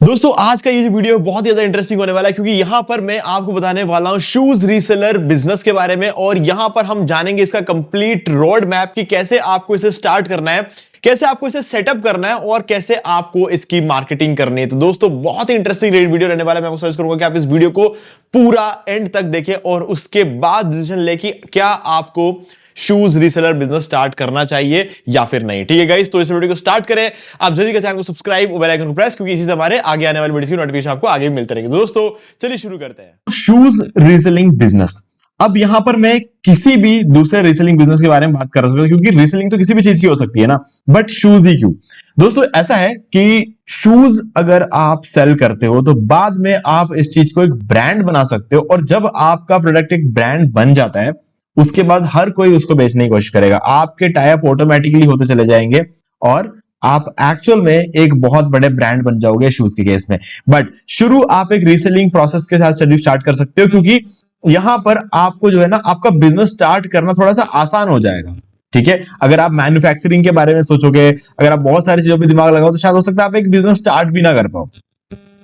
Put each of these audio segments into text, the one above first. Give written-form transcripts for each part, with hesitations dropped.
दोस्तों आज का ये जो वीडियो बहुत ही ज्यादा इंटरेस्टिंग होने वाला है क्योंकि यहां पर मैं आपको बताने वाला हूं शूज रीसेलर बिजनेस के बारे में और यहां पर हम जानेंगे इसका कंप्लीट रोड मैप कि कैसे आपको इसे स्टार्ट करना है, कैसे आपको इसे सेटअप करना है और कैसे आपको इसकी मार्केटिंग करनी है। तो दोस्तों बहुत ही इंटरेस्टिंग वीडियो रहने वाला है। मैं आपको सजेस्ट करूंगा कि आप इस वीडियो को पूरा एंड तक देखें और उसके बाद डिसीजन ले कि क्या आपको शूज रीसेलर बिजनेस स्टार्ट करना चाहिए या फिर नहीं। ठीक है गाइस, तो इस वीडियो को स्टार्ट करें। आप जल्दी का चैनल को सब्सक्राइब और बेल आइकन को प्रेस, क्योंकि इसी से हमारे आगे आने वाली वीडियोस की नोटिफिकेशन आपको आगे भी मिलते रहेंगे। दोस्तों चलिए शुरू करते हैं। Shoes reselling business. अब यहां पर मैं किसी भी दूसरे रीसेलिंग बिजनेस के बारे में बात कर सकता हूं क्योंकि रीसेलिंग तो किसी भी चीज की हो सकती है ना, बट शूज ही क्यों। दोस्तों ऐसा है कि शूज अगर आप सेल करते हो तो बाद में आप इस चीज को एक ब्रांड बना सकते हो और जब आपका प्रोडक्ट एक ब्रांड बन जाता है उसके बाद हर कोई उसको बेचने की कोशिश करेगा, आपके टाइप ऑटोमेटिकली होते चले जाएंगे और आप एक्चुअल में एक बहुत बड़े ब्रांड बन जाओगे शूज के केस में। बट शुरू आप एक रीसेलिंग प्रोसेस के साथ स्टार्ट कर सकते हो क्योंकि यहां पर आपको जो है ना आपका बिजनेस स्टार्ट करना थोड़ा सा आसान हो जाएगा। ठीक है, अगर आप मैन्युफैक्चरिंग के बारे में सोचोगे, अगर आप बहुत सारी चीजों पर दिमाग लगाओ तो शायद हो सकता है आप एक बिजनेस स्टार्ट भी ना कर पाओ।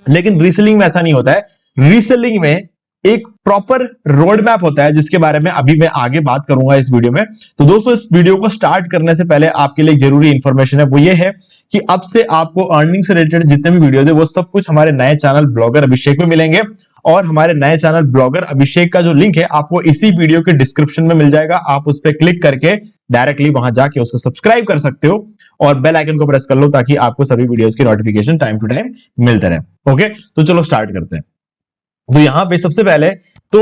लेकिन रीसेलिंग में ऐसा नहीं होता है। रीसेलिंग में एक प्रॉपर रोड मैप होता है जिसके बारे में अभी मैं आगे बात करूंगा इस वीडियो में। तो दोस्तों इस वीडियो को स्टार्ट करने से पहले आपके लिए एक जरूरी इंफॉर्मेशन है, वो ये है कि अब से आपको अर्निंग से रिलेटेड जितने भी वीडियोस है वो सब कुछ हमारे नए चैनल ब्लॉगर अभिषेक में मिलेंगे और हमारे नए चैनल ब्लॉगर अभिषेक का जो लिंक है आपको इसी वीडियो के डिस्क्रिप्शन में मिल जाएगा। आप उस पर क्लिक करके डायरेक्टली वहां जाके उसको सब्सक्राइब कर सकते हो और बेल आइकन को प्रेस कर लो ताकि आपको सभी वीडियोस की नोटिफिकेशन टाइम टू टाइम मिलते रहे। ओके, तो चलो स्टार्ट करते हैं। तो यहां पे सबसे पहले तो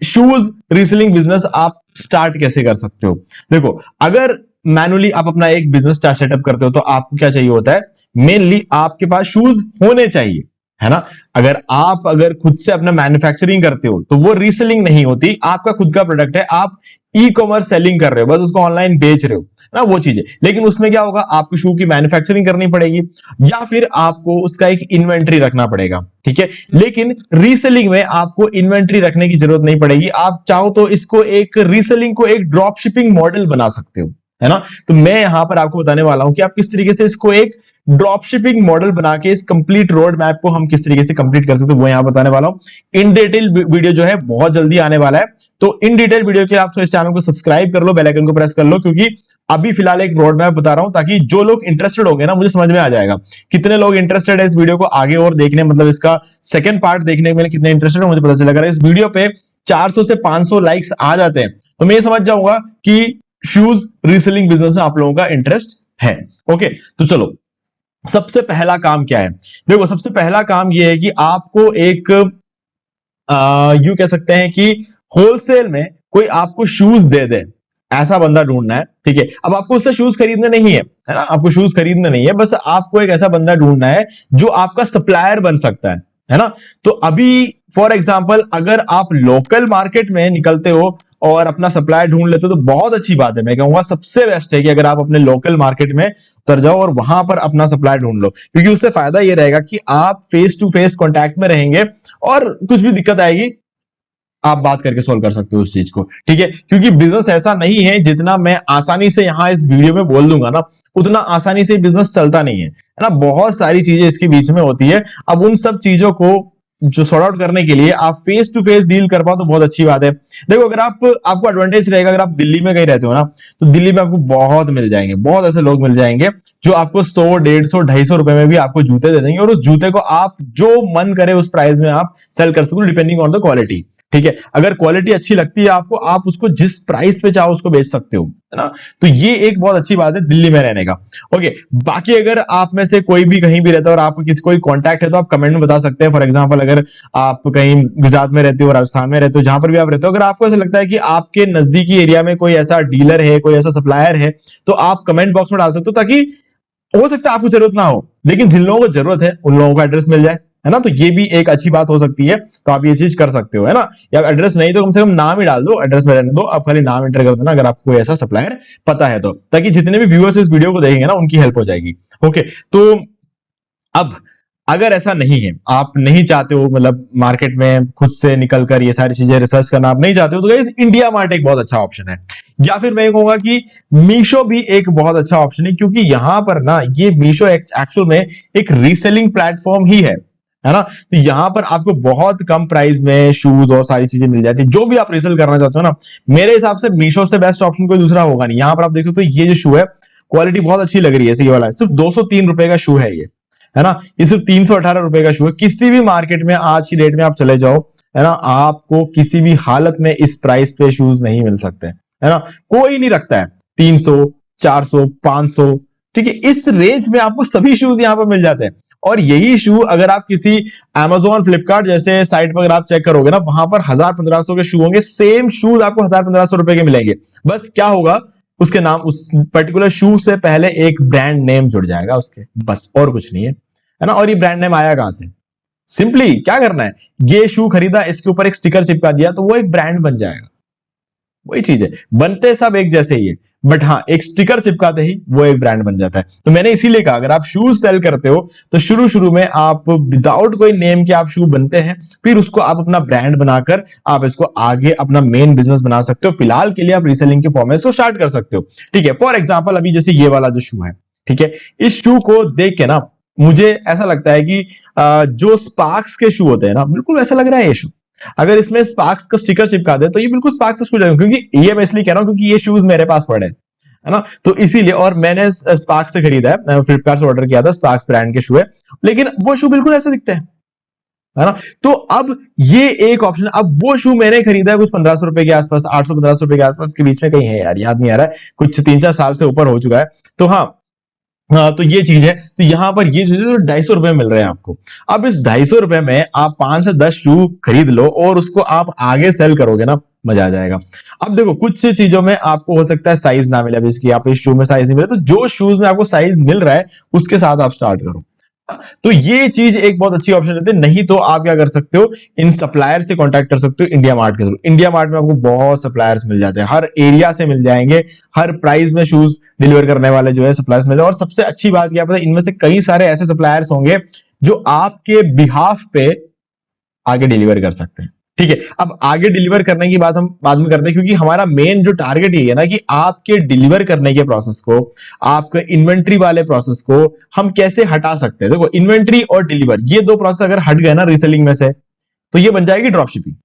शूज रीसेलिंग बिजनेस आप स्टार्ट कैसे कर सकते हो। देखो, अगर मैनुअली आप अपना एक बिजनेस सेटअप करते हो तो आपको क्या चाहिए होता है, मेनली आपके पास शूज होने चाहिए, है ना। अगर खुद से अपना मैन्युफैक्चरिंग करते हो तो वो रीसेलिंग नहीं होती, आपका खुद का प्रोडक्ट है, आप ई कॉमर्स सेलिंग कर रहे हो, बस उसको ऑनलाइन बेच रहे हो ना, वो चीजें। लेकिन उसमें क्या होगा, आपको शू की मैन्युफैक्चरिंग करनी पड़ेगी या फिर आपको उसका एक इन्वेंट्री रखना पड़ेगा। ठीक है, लेकिन रीसेलिंग में आपको इन्वेंट्री रखने की जरूरत नहीं पड़ेगी। आप चाहो तो इसको एक रीसेलिंग को एक ड्रॉप शिपिंग मॉडल बना सकते हो, है ना। तो मैं यहां पर आपको बताने वाला हूं कि आप किस तरीके से इसको एक ड्रॉप शिपिंग मॉडल बना के इस कंप्लीट रोड मैप को हम किस तरीके से कंप्लीट कर सकते हैं, वो यहां बताने वाला हूं। इन डिटेल वीडियो जो है बहुत जल्दी आने वाला है, तो इन डिटेल वीडियो के लिए आप तो इस चैनल को सब्सक्राइब कर लो, बेल आइकन को प्रेस कर लो, क्योंकि अभी फिलहाल एक रोड मैप बता रहा हूं ताकि जो लोग इंटरेस्टेड होंगे ना, मुझे समझ में आ जाएगा कितने लोग इंटरेस्टेड है इस वीडियो को आगे और देखने, मतलब इसका सेकंड पार्ट देखने में कितने इंटरेस्टेड है मुझे पता चलेगा। इस वीडियो पे 400 से 500 लाइक्स आ जाते हैं तो मैं ये समझ जाऊंगा कि शूज रीसेलिंग बिजनेस में आप लोगों का इंटरेस्ट है। ओके, तो चलो सबसे पहला काम क्या है। देखो, सबसे पहला काम यह है कि आपको एक यूं कह सकते हैं कि होलसेल में कोई आपको शूज दे दे, ऐसा बंदा ढूंढना है। ठीक है, अब आपको उससे शूज खरीदने नहीं है ना, आपको शूज खरीदने नहीं है, बस आपको एक ऐसा बंदा ढूंढना है जो आपका सप्लायर बन सकता है ना। तो अभी फॉर एग्जांपल अगर आप लोकल मार्केट में निकलते हो और अपना सप्लायर ढूंढ लेते हो तो बहुत अच्छी बात है। मैं कहूंगा सबसे बेस्ट है कि अगर आप अपने लोकल मार्केट में उतर जाओ और वहां पर अपना सप्लायर ढूंढ लो, क्योंकि उससे फायदा ये रहेगा कि आप फेस टू फेस कॉन्टैक्ट में रहेंगे और कुछ भी दिक्कत आएगी आप बात करके सॉल्व कर सकते हो उस चीज को। ठीक है, क्योंकि बिजनेस ऐसा नहीं है जितना मैं आसानी से यहां इस वीडियो में बोल दूंगा ना, उतना आसानी से बिजनेस चलता नहीं है ना। बहुत सारी चीजें इसके बीच में होती है। अब उन सब चीजों को जो सॉर्ट आउट करने के लिए आप फेस टू फेस डील कर पाओ तो बहुत अच्छी बात है। देखो, अगर आपको एडवांटेज रहेगा, अगर आप दिल्ली में कहीं रहते हो ना तो दिल्ली में आपको बहुत मिल जाएंगे, बहुत ऐसे लोग मिल जाएंगे जो आपको 100, 150, 250 रुपए में भी आपको जूते दे देंगे और उस जूते को आप जो मन करे उस प्राइस में आप सेल कर सकते हो, डिपेंडिंग ऑन द क्वालिटी। ठीक है, अगर क्वालिटी अच्छी लगती है आपको, आप उसको जिस प्राइस पे चाहो उसको बेच सकते हो, है ना। तो ये एक बहुत अच्छी बात है दिल्ली में रहने का। ओके, बाकी अगर आप में से कोई भी कहीं भी रहता है और आपको किसी कोई कांटेक्ट है तो आप कमेंट में बता सकते हैं। फॉर एग्जांपल अगर आप कहीं गुजरात में रहते हो, राजस्थान में रहते हो, जहां पर भी आप रहते हो, अगर आपको ऐसा लगता है कि आपके नजदीकी एरिया में कोई ऐसा डीलर है, कोई ऐसा सप्लायर है, तो आप कमेंट बॉक्स में डाल सकते हो, ताकि हो सकता है आपको जरूरत ना हो लेकिन जिन लोगों को जरूरत है उन लोगों को एड्रेस मिल जाए, है ना। तो ये भी एक अच्छी बात हो सकती है, तो आप ये चीज कर सकते हो, है ना। या एड्रेस नहीं तो कम से कम नाम ही डाल दो, एड्रेस में रहने दो, आप खाली नाम एंटर कर देना अगर आपको कोई ऐसा सप्लायर पता है तो, ताकि जितने भी व्यूअर्स इस वीडियो को देखेंगे ना उनकी हेल्प हो जाएगी। ओके, तो अब अगर ऐसा नहीं है, आप नहीं चाहते हो मतलब मार्केट में खुद से निकलकर ये सारी चीजें रिसर्च करना आप नहीं चाहते हो, तो गाइस इंडिया मार्ट एक बहुत अच्छा ऑप्शन है। या फिर मैं कहूंगा कि मीशो भी एक बहुत अच्छा ऑप्शन है, क्योंकि यहां पर ना ये मीशो एक्चुअल में एक रीसेलिंग प्लेटफॉर्म ही है। है ना। तो यहाँ पर आपको बहुत कम प्राइस में शूज और सारी चीजें मिल जाती है, जो भी आप रीसेल करना चाहते हो ना। मेरे हिसाब से मीशो से बेस्ट ऑप्शन कोई दूसरा होगा नहीं। यहाँ पर आप देख सकते हो ये जो शू है, क्वालिटी बहुत अच्छी लग रही है, ये वाला सिर्फ 203 रुपए का शू है ये, है ना। ये सिर्फ 318 रुपए का शू है। किसी भी मार्केट में आज की डेट में आप चले जाओ, है ना, आपको किसी भी हालत में इस प्राइस पे शूज नहीं मिल सकते, है ना। कोई नहीं रखता है 300, 400, 500, ठीक है। इस रेंज में आपको सभी शूज यहाँ पर मिल जाते हैं। और यही शू अगर आप किसी Amazon, फ्लिपकार्ट जैसे साइट पर अगर आप चेक करोगे ना, वहां पर 1000-1500 के शू होंगे, सेम शूज आपको 1000-1500 रुपए के मिलेंगे। बस क्या होगा, उसके नाम, उस पर्टिकुलर शू से पहले एक ब्रांड नेम जुड़ जाएगा उसके, बस और कुछ नहीं है ना। और ये ब्रांड नेम आया कहां से? सिंपली क्या करना है, ये शू खरीदा, इसके ऊपर एक स्टिकर चिपका दिया, तो वो एक ब्रांड बन जाएगा। वही चीज है, बनते सब एक जैसे ही है, बट हाँ, एक स्टिकर चिपकाते ही वो एक ब्रांड बन जाता है। तो मैंने इसीलिए कहा, अगर आप शूज सेल करते हो तो शुरू शुरू में आप विदाउट कोई नेम के आप शू बनते हैं, फिर उसको आप अपना ब्रांड बनाकर आप इसको आगे अपना मेन बिजनेस बना सकते हो। फिलहाल के लिए आप रीसेलिंग के फॉर्मेट को स्टार्ट कर सकते हो, ठीक है। फॉर एग्जाम्पल अभी जैसे ये वाला जो शू है, ठीक है, इस शू को देख के ना मुझे ऐसा लगता है कि जो स्पार्क्स के शू होते हैं ना, बिल्कुल ऐसा लग रहा है ये शू। अगर इसमें स्पार्क्स का स्टिकर चिपका दे तो ये बिल्कुल स्पार्क्स का शू जाएगा, क्योंकि ये मैं इसलिए कह रहा हूं क्योंकि ये शूज मेरे पास पड़े है ना, तो इसीलिए। और मैंने स्पार्क्स से खरीदा है, फ्लिपकार्ट से ऑर्डर किया था, स्पार्क्स ब्रांड के शू है, लेकिन वो शू बिल्कुल ऐसे दिखते हैं, है ना। तो अब ये एक ऑप्शन, अब वो शू मैंने खरीदा है कुछ 1500 रुपए के आसपास, 800-1500 रुपए के आसपास के बीच में कहीं है यार, याद नहीं आ रहा है, कुछ 3-4 साल से ऊपर हो चुका है। तो हाँ, तो ये चीज है। तो यहां पर ये चीज 250 रुपए मिल रहे हैं आपको। अब इस 250 रुपए में आप 5 से 10 शू खरीद लो और उसको आप आगे सेल करोगे ना, मजा आ जाएगा। अब देखो, कुछ चीजों में आपको हो सकता है साइज ना मिले, अब इसकी आप इस शू में साइज नहीं मिले, तो जो शूज में आपको साइज मिल रहा है उसके साथ आप स्टार्ट करो। तो ये चीज एक बहुत अच्छी ऑप्शन रहती है। नहीं तो आप क्या कर सकते हो, इन सप्लायर से कांटेक्ट कर सकते हो इंडिया मार्ट के थ्रू। इंडिया मार्ट में आपको बहुत सप्लायर्स मिल जाते हैं, हर एरिया से मिल जाएंगे, हर प्राइस में शूज डिलीवर करने वाले जो है सप्लायर्स मिल जाए। और सबसे अच्छी बात क्या पता है, इनमें से कई सारे ऐसे सप्लायर्स होंगे जो आपके बिहाफ पे आगे डिलीवर कर सकते हैं, ठीक है। अब आगे डिलीवर करने की बात हम बाद में करते हैं, क्योंकि हमारा मेन जो टारगेट ये है ना कि आपके डिलीवर करने के प्रोसेस को, आपके इन्वेंट्री वाले प्रोसेस को हम कैसे हटा सकते हैं। देखो, इन्वेंट्री और डिलीवर ये दो प्रोसेस अगर हट गए ना रीसेलिंग में से, तो ये बन जाएगी ड्रॉप शिपिंग,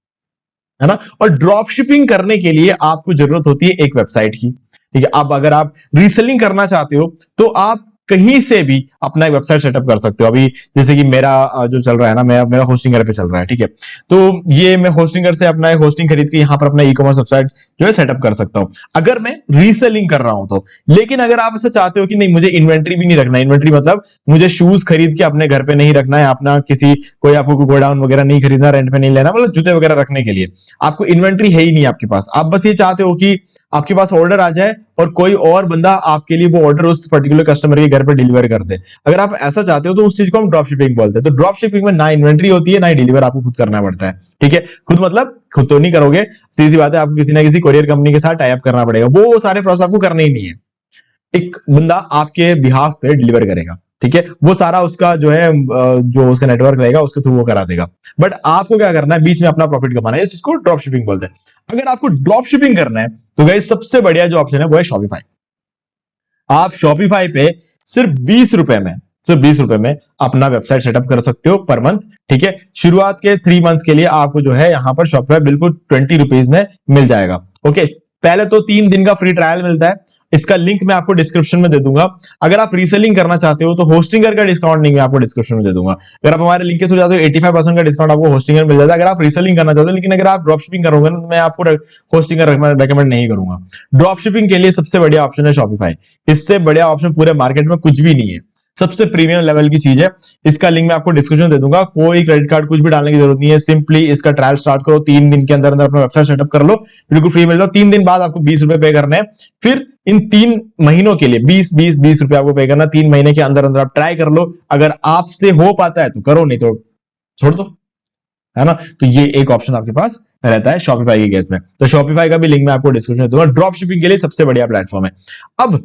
है ना। और ड्रॉप शिपिंग करने के लिए आपको जरूरत होती है एक वेबसाइट की, ठीक है। अब अगर आप रीसेलिंग करना चाहते हो तो आप कहीं से भी अपना एक वेबसाइट सेटअप कर सकते हो। अभी जैसे कि मेरा जो चल रहा है ना, मेरा होस्टिंगर पे चल रहा है, ठीक है। तो ये मैं होस्टिंगर से अपना एक होस्टिंग खरीद के यहाँ पर अपना ई कॉमर्स वेबसाइट जो है सेटअप कर सकता हूं, अगर मैं रीसेलिंग कर रहा हूं तो। लेकिन अगर आप ऐसा चाहते हो कि नहीं, मुझे इन्वेंट्री भी नहीं रखना, इन्वेंट्री मतलब मुझे शूज खरीद के अपने घर पे नहीं रखना है, अपना किसी कोई आपको गोडाउन वगैरह नहीं खरीदना, रेंट पे नहीं लेना, मतलब जूते वगैरह रखने के लिए आपको इन्वेंट्री है ही नहीं आपके पास। आप बस ये चाहते हो कि आपके पास ऑर्डर आ जाए और कोई और बंदा आपके लिए वो ऑर्डर उस पर्टिकुलर कस्टमर के घर पर डिलीवर कर दे। अगर आप ऐसा चाहते हो तो उस चीज को हम ड्रॉप शिपिंग बोलते हैं। तो ड्रॉप शिपिंग में ना इन्वेंट्री होती है, ना ही डिलीवर आपको खुद करना पड़ता है, ठीक है। खुद मतलब खुद तो नहीं करोगे, सीधी बात है, आपको किसी ना किसी कोरियर कंपनी के साथ टाई अप करना पड़ेगा, वो सारे प्रोसेस आपको करने ही नहीं है, एक बंदा आपके बिहाफ पे डिलीवर करेगा, ठीक है। वो सारा उसका जो है जो उसका नेटवर्क रहेगा उसके थ्रू वो करा देगा, बट आपको क्या करना है, बीच में अपना प्रॉफिट कमाना है, इसको ड्रॉप शिपिंग बोलते हैं। अगर आपको ड्रॉप शिपिंग करना है तो गाइस सबसे बढ़िया जो ऑप्शन है वो है शॉपिफाई। आप शॉपिफाई पे सिर्फ 20 रुपए में अपना वेबसाइट सेटअप कर सकते हो पर मंथ, ठीक है। शुरुआत के 3 मंथ्स के लिए आपको जो है यहां पर शॉपिफाई बिल्कुल 20 रुपीज में मिल जाएगा, ओके। पहले तो 3 दिन का फ्री ट्रायल मिलता है, इसका लिंक मैं आपको डिस्क्रिप्शन में दे दूंगा। अगर आप रीसेलिंग करना चाहते हो तो होस्टिंगर का डिस्काउंट नहीं मैं आपको डिस्क्रिप्शन में दे दूंगा। अगर आप हमारे लिंक के थ्रू जाते हो 85% का डिस्काउंट आपको होस्टिंगर मिल जाता है, अगर आप रीसेलिंग करना चाहते हो। लेकिन अगर आप ड्रॉप शिपिंग करोगे ना, मैं आपको होस्टिंगर रेकमेंड नहीं करूंगा। ड्रॉप शिपिंग के लिए सबसे बढ़िया ऑप्शन है शॉपिफाई, इससे बढ़िया ऑप्शन पूरे मार्केट में कुछ भी नहीं है, सबसे प्रीमियम लेवल की चीज है। इसका लिंक मैं आपको डिस्क्रिप्शन दे दूंगा, कोई क्रेडिट कार्ड कुछ भी डालने की जरूरत नहीं है, सिंपली इसका ट्रायल स्टार्ट करो, 3 दिन के अंदर अंदर अपना वेबसाइट सेटअप कर लो, बिल्कुल फ्री मिल जाओ। 3 दिन बाद आपको 20 रुपए पे करने हैं, फिर इन 3 महीनों के लिए 20 रुपए आपको पे करना, 3 महीने के अंदर अंदर आप ट्राई कर लो, अगर आपसे हो पाता है तो करो, नहीं तो छोड़ दो, है ना। तो ये एक ऑप्शन आपके पास रहता है शॉपिफाई के केस में। तो शॉपिफाई का भी लिंक मैं आपको डिस्क्रिप्शन में दूंगा, ड्रॉप शिपिंग के लिए सबसे बढ़िया प्लेटफॉर्म है। अब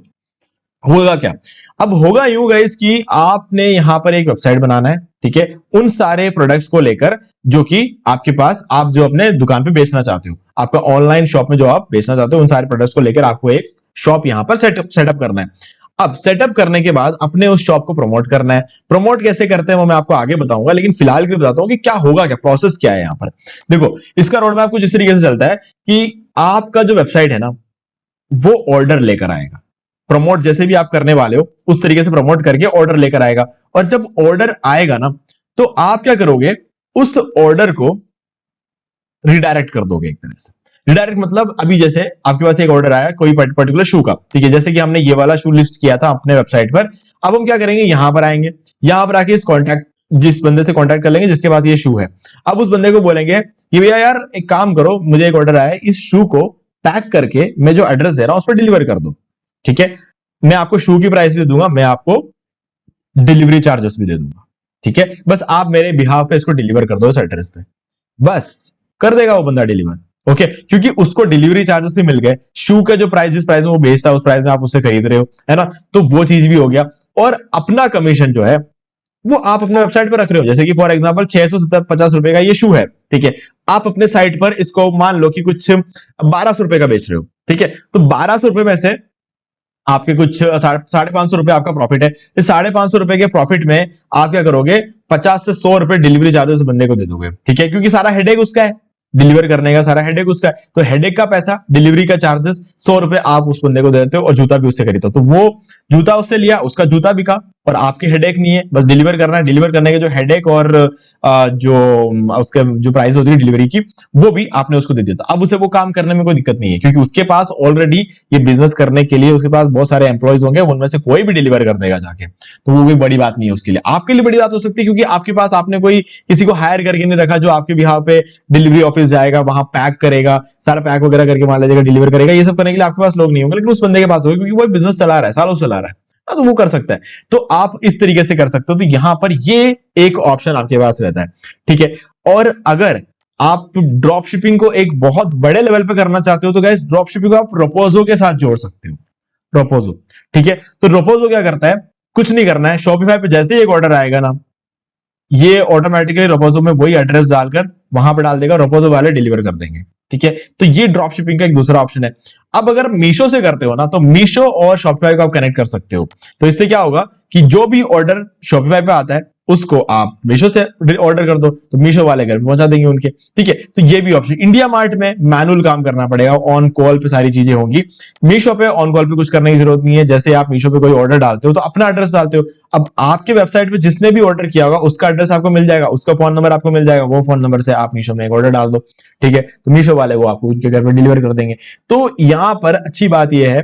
होगा क्या, अब होगा यूं गाइस कि आपने यहां पर एक वेबसाइट बनाना है, ठीक है, उन सारे प्रोडक्ट्स को लेकर जो कि आपके पास, आप जो अपने दुकान पे बेचना चाहते हो, आपका ऑनलाइन शॉप में जो आप बेचना चाहते हो, उन सारे प्रोडक्ट्स को लेकर आपको एक शॉप यहां पर सेटअप करना है। अब सेटअप करने के बाद अपने उस शॉप को प्रमोट करना है। प्रमोट कैसे करते हैं वो मैं आपको आगे बताऊंगा, लेकिन फिलहाल के लिए बताता हूं कि क्या होगा, क्या प्रोसेस क्या है यहां पर। देखो, इसका रोड मैप कुछ इस तरीके से चलता है कि आपका जो वेबसाइट है ना, वो ऑर्डर लेकर आएगा। प्रमोट जैसे भी आप करने वाले हो उस तरीके से प्रमोट करके ऑर्डर लेकर आएगा। और जब ऑर्डर आएगा ना, तो आप क्या करोगे, उस ऑर्डर को रिडायरेक्ट कर दोगे एक तरह से। रिडायरेक्ट मतलब अभी जैसे आपके पास एक ऑर्डर आया कोई पर्टिकुलर शू का, ठीक है, जैसे कि हमने ये वाला शू लिस्ट किया था अपने वेबसाइट पर। अब हम क्या करेंगे, यहां पर आएंगे, यहां पर आके इस कॉन्टैक्ट जिस बंदे से कॉन्टैक्ट कर लेंगे जिसके पास ये शू है। अब उस बंदे को बोलेंगे कि भैया यार एक काम करो, मुझे एक ऑर्डर आया है, इस शू को पैक करके मैं जो एड्रेस दे रहा हूं उस पर डिलीवर कर दो। ठीक है, मैं आपको शू की प्राइस भी दूंगा, मैं आपको डिलीवरी चार्जेस भी दे दूंगा। ठीक है, बस आप मेरे बिहाफ पे इसको डिलीवर कर दो इस एड्रेस पे, बस कर देगा वो बंदा डिलीवर। ओके, क्योंकि उसको डिलीवरी चार्जेस भी मिल गए, शू का जो प्राइस जिस प्राइस में वो बेचता है उस प्राइस में आप उससे खरीद रहे हो, है ना, तो वो चीज भी हो गया। और अपना कमीशन जो है वो आप अपने वेबसाइट पर रख रहे हो। जैसे कि फॉर एग्जांपल 650 रुपए का ये शू है, ठीक है, आप अपने साइट पर इसको मान लो कि कुछ 1200 रुपए का बेच रहे हो। ठीक है, तो 1200 रुपए में से आपके कुछ 550 रुपए आपका प्रॉफिट है। इस 550 रुपए के प्रॉफिट में आप क्या करोगे, 50 से 100 रुपए डिलीवरी चार्जेस बंदे को दे दोगे। ठीक है, क्योंकि सारा हेडेक उसका है, डिलीवर करने का सारा हेडेक उसका है, तो हेडेक का पैसा, डिलीवरी का चार्जेस 100 रुपए आप उस बंदे को देते हो और जूता भी उससे खरीदते हो। तो वो जूता उससे लिया, उसका जूता बिका और आपके हेडेक नहीं है, बस डिलीवर करना है। डिलीवर करने के जो हेडेक और जो उसके जो प्राइस होती है डिलीवरी की, वो भी आपने उसको दे दिया। अब उसे वो काम करने में कोई दिक्कत नहीं है, क्योंकि उसके पास ऑलरेडी ये बिजनेस करने के लिए उसके पास बहुत सारे एम्प्लॉयज होंगे, उनमें से कोई भी डिलीवर कर देगा जाके, तो वो कोई बड़ी बात नहीं है उसके लिए। आपके लिए बड़ी बात हो सकती है क्योंकि आपके पास आपने कोई किसी को हायर करके नहीं रखा जो आपके बिहाफ पे डिलीवरी ऑफिस जाएगा, वहां पैक करेगा, सारा पैक वगैरह करके मान लीजिएगा डिलीवर करेगा। ये सब करने के लिए आपके पास लोग नहीं होंगे, लेकिन उस बंदे के पास होगा क्योंकि वो बिजनेस चला रहा है, सालों चला रहा है, तो वो कर सकता है। तो आप इस तरीके से कर सकते हो। तो यहां पर ये एक ऑप्शन आपके पास रहता है। ठीक है, और अगर आप ड्रॉप शिपिंग को एक बहुत बड़े लेवल पे करना चाहते हो तो गाइस ड्रॉप शिपिंग को आप रोपोजो के साथ जोड़ सकते हो। रोपोजो, ठीक है, तो रोपोजो क्या करता है, कुछ नहीं करना है, शॉपिफाई पे जैसे ही एक ऑर्डर आएगा ना, ये ऑटोमेटिकली रोपोजो में वही एड्रेस डालकर वहां पे डाल देगा, रोपोजो वाले डिलीवर कर देंगे। ठीक है, तो ये ड्रॉप शिपिंग का एक दूसरा ऑप्शन है। अब अगर मीशो से करते हो ना, तो मीशो और शॉपिफाई को आप कनेक्ट कर सकते हो। तो इससे क्या होगा कि जो भी ऑर्डर शॉपिफाई पे आता है उसको आप मीशो से ऑर्डर कर दो, तो मीशो वाले घर पे पहुंचा देंगे उनके। ठीक है, तो ये भी ऑप्शन। इंडिया मार्ट में मैनुअल काम करना पड़ेगा, ऑन कॉल पे सारी चीजें होंगी। मीशो पे ऑन कॉल पे कुछ करने की जरूरत नहीं है। जैसे आप मीशो पे कोई ऑर्डर डालते हो तो अपना एड्रेस डालते हो, अब आपके वेबसाइट पे जिसने भी ऑर्डर किया होगा उसका एड्रेस आपको मिल जाएगा, उसका फोन नंबर आपको मिल जाएगा, वो फोन नंबर से आप मीशो में एक ऑर्डर डाल दो। ठीक है, तो मीशो वाले वो आपको उनके घर पर डिलीवर कर देंगे। तो यहां पर अच्छी बात यह है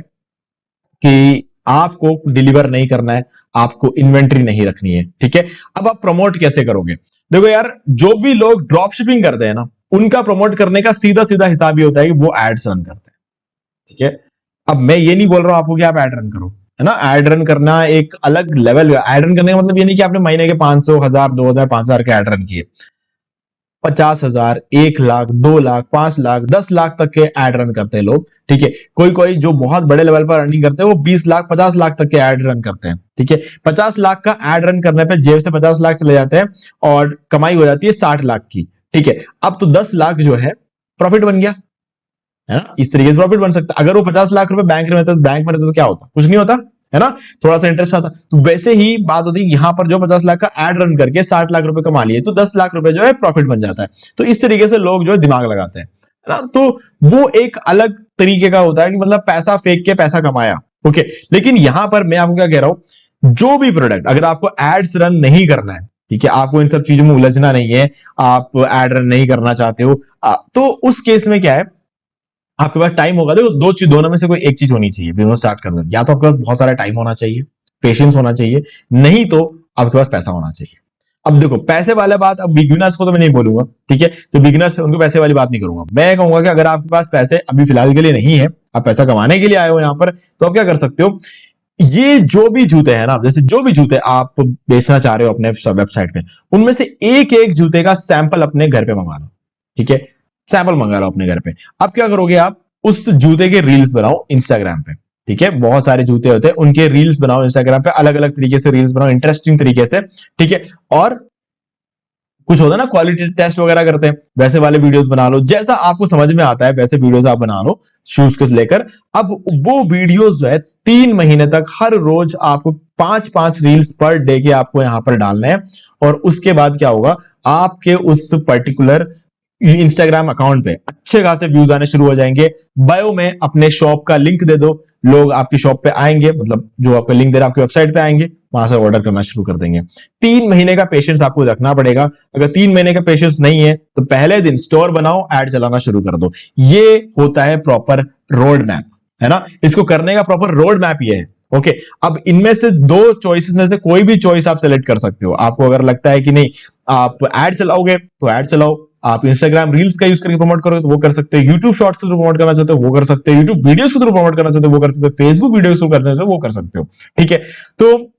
कि आपको डिलीवर नहीं करना है, आपको इन्वेंट्री नहीं रखनी है। ठीक है, अब आप प्रमोट कैसे करोगे, देखो यार, जो भी लोग ड्रॉप शिपिंग करते हैं ना, उनका प्रमोट करने का सीधा सीधा हिसाब ये होता है कि वो एड्स रन करते हैं। ठीक है, अब मैं ये नहीं बोल रहा हूं आपको कि आप एड रन करो, है ना, एड रन करना एक अलग लेवल है। एड रन करने का मतलब ये नहीं कि आपने महीने के 500, 1000, 2000, 5000 के एड रन किए। 50,000, 1 लाख, 2 लाख, 5 लाख, 10 लाख तक के एड रन करते हैं लोग। ठीक है, कोई कोई जो बहुत बड़े लेवल पर अर्निंग करते हैं वो 20 लाख, 50 लाख तक के एड रन करते हैं। ठीक है, 50 लाख का एड रन करने पे जेब से 50 लाख चले जाते हैं और कमाई हो जाती है 60 लाख की। ठीक है, अब तो 10 लाख जो है प्रॉफिट बन गया, है ना, इस तरीके से प्रॉफिट बन सकता है। अगर वो 50 लाख रुपए बैंक में रहता, बैंक में रहता तो क्या होता, कुछ नहीं होता, है ना, थोड़ा सा इंटरेस्ट आता। तो वैसे ही बात होती है, यहां पर जो 50 लाख का एड रन करके 60 लाख रुपए कमा लिए, तो 10 लाख रुपए जो है प्रॉफिट बन जाता है। तो इस तरीके से लोग जो है दिमाग लगाते हैं, है ना, तो वो एक अलग तरीके का होता है कि मतलब पैसा फेंक के पैसा कमाया। ओके, लेकिन यहां पर मैं आपको क्या कह रहा हूं, जो भी प्रोडक्ट अगर आपको एड्स रन नहीं करना है, ठीक है, आपको इन सब चीजों में उलझना नहीं है, आप एड रन नहीं करना चाहते हो, तो उस केस में क्या है, आपके पास टाइम होगा। देखो, दोनों में से कोई एक चीज होनी चाहिए बिजनेस स्टार्ट करने में। या तो आपके पास बहुत सारा टाइम होना चाहिए, पेशेंस होना चाहिए, नहीं तो आपके पास पैसा होना चाहिए। अब देखो, पैसे वाला बात, अब बिगिनर्स को तो मैं नहीं बोलूंगा, ठीक है, तो बिगिनर्स उनको पैसे वाली बात नहीं करूंगा। मैं कहूंगा कि अगर आपके पास पैसे अभी फिलहाल के लिए नहीं है, आप पैसा कमाने के लिए आए हो यहाँ पर, तो आप क्या कर सकते हो, ये जो भी जूते हैं ना, जैसे जो भी जूते आप बेचना चाह रहे हो अपने वेबसाइट पे, उनमें से एक एक जूते का सैंपल अपने घर पे मंगा लो। ठीक है, सैंपल मंगा लो अपने घर पे। अब क्या करोगे, आप उस जूते के रील्स बनाओ इंस्टाग्राम पे। ठीक है, बहुत सारे जूते होते हैं, उनके रील्स बनाओ इंस्टाग्राम पे, अलग अलग तरीके से रील्स बनाओ, इंटरेस्टिंग तरीके से। ठीक है, और कुछ होता है ना क्वालिटी टेस्ट वगैरह करते हैं, वैसे वाले वीडियोस बना लो, जैसा आपको समझ में आता है वैसे वीडियोस आप बना लो शूज को लेकर। अब वो वीडियोस जो है 3 महीने तक हर रोज आपको 5-5 रील्स पर डे के आपको यहां पर डालने हैं। और उसके बाद क्या होगा, आपके उस पर्टिकुलर इंस्टाग्राम अकाउंट पे अच्छे खासे व्यूज आने शुरू हो जाएंगे। बायो में अपने शॉप का लिंक दे दो, लोग आपकी शॉप पे आएंगे, मतलब जो आपका लिंक दे रहा है आपकी वेबसाइट पे आएंगे, वहां से ऑर्डर करना शुरू कर देंगे। 3 महीने का पेशेंस आपको रखना पड़ेगा। अगर 3 महीने का पेशेंस नहीं है तो पहले दिन स्टोर बनाओ, एड चलाना शुरू कर दो। ये होता है प्रॉपर रोड मैप, है ना। इसको करने का प्रॉपर रोड मैप ये है। ओके, अब इनमें से 2 चॉइसेस में से कोई भी चॉइस आप सेलेक्ट कर सकते हो। आपको अगर लगता है कि नहीं आप एड चलाओगे तो एड चलाओ, आप इंस्टाग्राम रील्स का यूज करके प्रमोट करोगे तो वो कर सकते हो, यूट्यूब शॉर्ट्स के थ्रू प्रमोट करना चाहते हो वो कर सकते हो, यूट्यूब वीडियोस के थ्रू प्रमोट करना चाहते हो वो कर सकते हो, फेसबुक वीडियोस को करना चाहते हो वो कर सकते हो। ठीक है, तो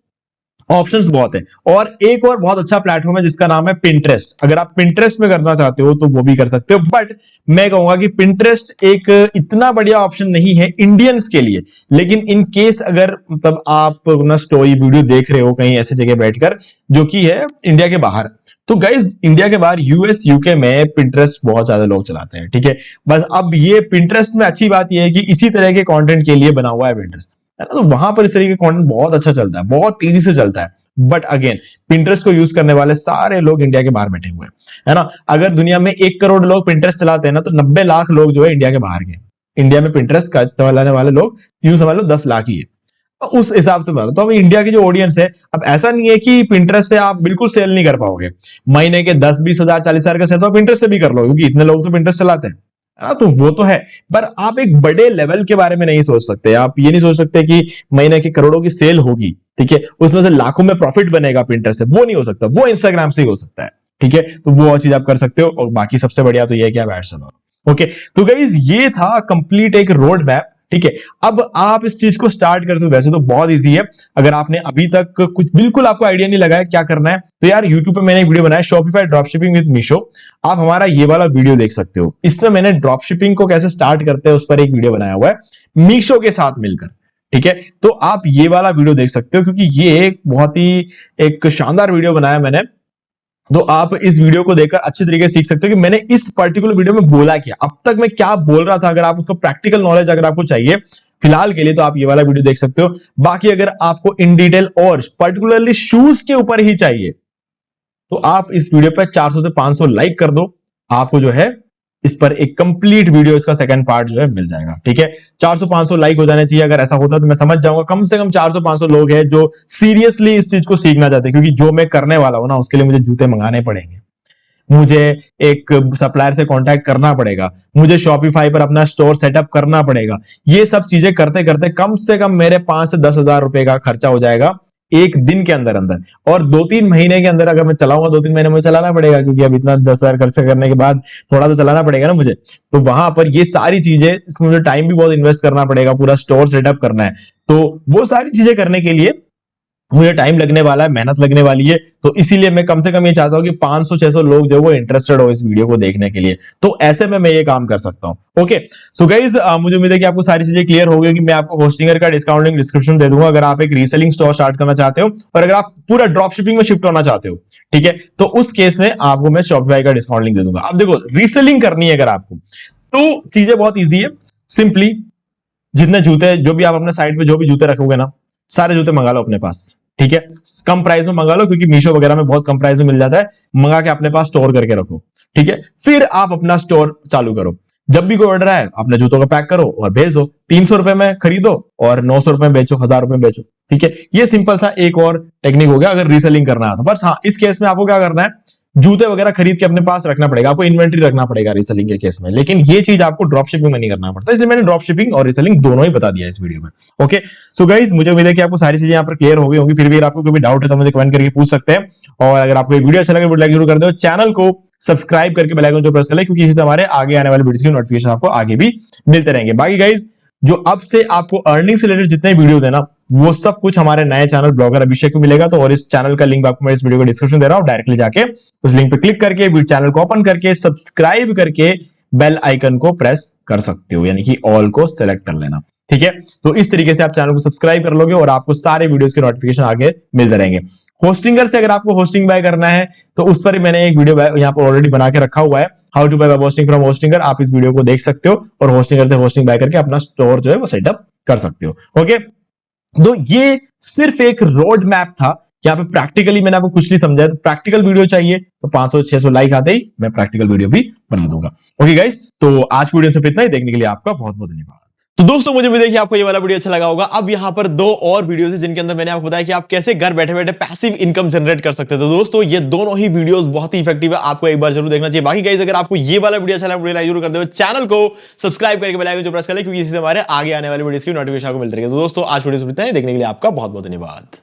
ऑप्शंस बहुत है। और एक और बहुत अच्छा प्लेटफॉर्म है जिसका नाम है पिंटरेस्ट। अगर आप पिंटरेस्ट में करना चाहते हो तो वो भी कर सकते हो, बट मैं कहूंगा कि पिंटरेस्ट एक इतना बढ़िया ऑप्शन नहीं है इंडियंस के लिए। लेकिन इन केस अगर मतलब आप अपना स्टोरी वीडियो देख रहे हो कहीं ऐसे जगह बैठकर जो कि है इंडिया के बाहर, तो गाइज इंडिया के बाहर यूएस यूके में पिंटरेस्ट बहुत ज्यादा लोग चलाते हैं। ठीक है, बस अब ये पिंटरेस्ट में अच्छी बात यह है कि इसी तरह के कंटेंट के लिए बना हुआ है पिंटरेस्ट, है ना। तो वहां पर इस तरीके का कंटेंट बहुत अच्छा चलता है, बहुत तेजी से चलता है। बट अगेन पिंटरेस्ट को यूज करने वाले सारे लोग इंडिया के बाहर बैठे हुए हैं, है ना। अगर दुनिया में 1 करोड़ लोग पिंटरेस्ट चलाते हैं ना, तो 90 लाख लोग जो है इंडिया के बाहर के। इंडिया में पिंटरेस्ट का चलाने वाले लोग यूं समझ लो 10 लाख ही है, उस हिसाब से बना। तो अब इंडिया की जो ऑडियंस है, अब ऐसा नहीं है कि पिंटरेस्ट से आप बिल्कुल सेल नहीं कर पाओगे। महीने के 10-20 हजार 40 हजार का सेल तो आप पिंटरेस्ट से भी कर लो, क्योंकि इतने लोग तो पिंटरेस्ट चलाते हैं, है ना। तो वो तो है, पर आप एक बड़े लेवल के बारे में नहीं सोच सकते। आप ये नहीं सोच सकते कि महीने के करोड़ों की सेल होगी, ठीक है, उसमें से लाखों में प्रॉफिट बनेगा पिंटरेस्ट से, वो नहीं हो सकता। वो इंस्टाग्राम से ही हो सकता है, ठीक है। तो वो चीज आप कर सकते हो। और बाकी सबसे बढ़िया तो ये है कि आप एड्स चलाओ। ओके, तो गाइस ये था कंप्लीट एक रोड मैप, ठीक है। अब आप इस चीज को स्टार्ट कर सकते हो। वैसे तो बहुत इजी है, अगर आपने अभी तक कुछ बिल्कुल आपको आइडिया नहीं लगा है क्या करना है, तो यार यूट्यूब पे मैंने एक वीडियो बनाया शॉपिफाई ड्रॉपशिपिंग विद मीशो। आप हमारा ये वाला वीडियो देख सकते हो। इसमें मैंने ड्रॉपशिपिंग को कैसे स्टार्ट करते हैं उस पर एक वीडियो बनाया हुआ है मीशो के साथ मिलकर, ठीक है। तो आप ये वाला वीडियो देख सकते हो, क्योंकि ये एक बहुत ही एक शानदार वीडियो बनाया मैंने। तो आप इस वीडियो को देखकर अच्छी तरीके से सीख सकते हो कि मैंने इस पर्टिकुलर वीडियो में बोला क्या, अब तक मैं क्या बोल रहा था। अगर आप उसको प्रैक्टिकल नॉलेज अगर आपको चाहिए फिलहाल के लिए, तो आप ये वाला वीडियो देख सकते हो। बाकी अगर आपको इन डिटेल और पर्टिकुलरली शूज के ऊपर ही चाहिए, तो आप इस वीडियो पर 400 से 500 लाइक कर दो, आपको जो है इस पर एक कंप्लीट वीडियो इसका सेकंड पार्ट जो है मिल जाएगा, ठीक है। 400-500 लाइक हो जाने चाहिए। अगर ऐसा होता तो मैं समझ जाऊंगा कम से कम 400-500 लोग हैं जो सीरियसली इस चीज को सीखना चाहते हैं, क्योंकि जो मैं करने वाला हूं ना उसके लिए मुझे जूते मंगाने पड़ेंगे, मुझे एक सप्लायर से कांटेक्ट करना पड़ेगा, मुझे शॉपिफाई पर अपना स्टोर सेटअप करना पड़ेगा। ये सब चीजें करते करते कम से कम मेरे 5 से 10 हजार रुपए का खर्चा हो जाएगा एक दिन के अंदर अंदर। और 2-3 महीने के अंदर अगर मैं चलाऊंगा, 2-3 महीने मुझे चलाना पड़ेगा, क्योंकि अब इतना 10 हजार खर्चा करने के बाद थोड़ा तो चलाना पड़ेगा ना मुझे। तो वहां पर ये सारी चीजें, इसमें मुझे टाइम भी बहुत इन्वेस्ट करना पड़ेगा, पूरा स्टोर सेटअप करना है। तो वो सारी चीजें करने के लिए मुझे टाइम लगने वाला है, मेहनत लगने वाली है। तो इसीलिए मैं कम से कम ये चाहता हूं कि 500-600 लोग जो वो इंटरेस्टेड हो इस वीडियो को देखने के लिए। तो ऐसे में मैं ये काम कर सकता हूं। ओके, सो गाइस मुझे उम्मीद है कि आपको सारी चीजें क्लियर हो गई कि मैं आपको होस्टिंगर का डिस्काउंट लिंक डिस्क्रिप्शन दे दूंगा अगर आप एक रीसेलिंग स्टोर स्टार्ट करना चाहते हो, और अगर आप पूरा ड्रॉप शिपिंग में शिफ्ट होना चाहते हो, ठीक है, तो उस केस में आपको मैं शॉपिफाई का डिस्काउंट लिंक दे दूंगा। अब देखो, रीसेलिंग करनी है अगर आपको, तो चीजें बहुत ईजी है। सिंपली जितने जूते, जो भी आप अपने साइट पे जो भी जूते रखोगे ना, सारे जूते मंगा लो अपने पास, ठीक है। कम प्राइस में मंगा लो, क्योंकि मीशो वगैरह में बहुत कम प्राइस में मिल जाता है। मंगा के अपने पास स्टोर करके रखो, ठीक है। फिर आप अपना स्टोर चालू करो। जब भी कोई ऑर्डर आए अपने जूतों का पैक करो और भेज दो। 300 रुपए में खरीदो और 900 रुपए में बेचो, 1000 रुपए में बेचो, ठीक है। ये सिंपल सा एक और टेक्निक हो गया अगर रीसेलिंग करना है तो। बस हाँ, इस केस में आपको क्या करना है, जूते वगैरह खरीद के अपने पास रखना पड़ेगा, आपको इन्वेंटरी रखना पड़ेगा रीसेलिंग के केस में। लेकिन ये चीज आपको ड्रॉप शिपिंग में नहीं करना पड़ता, इसलिए मैंने ड्रॉप शिपिंग और रीसेलिंग दोनों ही बता दिया इस वीडियो में। ओके, सो गाइस मुझे उम्मीद है कि आपको सारी चीजें यहाँ पर क्लियर हो गई होंगी। फिर भी अगर आपको कोई डाउट है तो मुझे कमेंट करके पूछ सकते हैं। और अगर आपको वीडियो अच्छा लगे, लाइक जरूर कर दो, चैनल को सब्सक्राइब करके बेल आइकन जो प्रेस कर ले, क्योंकि इससे हमारे आगे आने वाले वीडियोस की नोटिफिकेशन आपको आगे भी मिलते रहेंगे। बाकी गाइस, जो अब से आपको अर्निंग से रिलेटेड जितने वीडियोस है ना, वो सब कुछ हमारे नए चैनल ब्लॉगर अभिषेक को मिलेगा। तो और इस चैनल का लिंक आपको मैं इस वीडियो को डिस्क्रिप्शन दे रहा हूं, डायरेक्टली जाके उस लिंक पे क्लिक करके चैनल को ओपन करके सब्सक्राइब करके बेल आइकन को प्रेस कर सकते हो, यानी कि ऑल को सेलेक्ट कर लेना। ठीक है, तो इस तरीके से आप चैनल को सब्सक्राइब कर लोगे और आपको सारे वीडियोस के नोटिफिकेशन आगे मिलते रहेंगे। होस्टिंगर से अगर आपको होस्टिंग बाय करना है तो उस पर मैंने एक वीडियो यहाँ पर ऑलरेडी बना के रखा हुआ है, how to buy web hosting from Hostinger. आप इस वीडियो को देख सकते हो और होस्टिंगर से होस्टिंग बाय करके अपना स्टोर जो है वो सेटअप कर सकते हो। ओके, तो ये सिर्फ एक रोड मैप था, यहाँ पे प्रैक्टिकली मैंने आपको कुछ नहीं समझाया। तो प्रैक्टिकल वीडियो चाहिए तो 500-600 लाइक आते ही मैं प्रैक्टिकल वीडियो भी बना दूंगा। ओके गाइस, तो आज वीडियो सिर्फ इतना ही, देखने के लिए आपका बहुत बहुत धन्यवाद। तो दोस्तों मुझे भी देखिए आपको ये वाला वीडियो अच्छा लगा होगा। अब यहाँ पर 2 और वीडियोस है जिनके अंदर मैंने आपको बताया कि आप कैसे घर बैठे बैठे पैसिव इनकम जनरेट कर सकते हैं। तो दोस्तों ये दोनों ही वीडियोस बहुत ही इफेक्टिव है, आपको एक बार जरूर देखना चाहिए। बाकी गाइस अगर आपको ये वाला वीडियो अच्छा लगा, वीडियो लाइक जरूर कर दो, चैनल को सब्सक्राइब करके बेल आइकन जो प्रेस कर ले, क्योंकि इससे हमारे आगे आने वाले वीडियोस की नोटिफिकेशन आपको मिलती रहेगी। तो दोस्तों आज वीडियो इतना ही, देखने के लिए आपका बहुत बहुत धन्यवाद।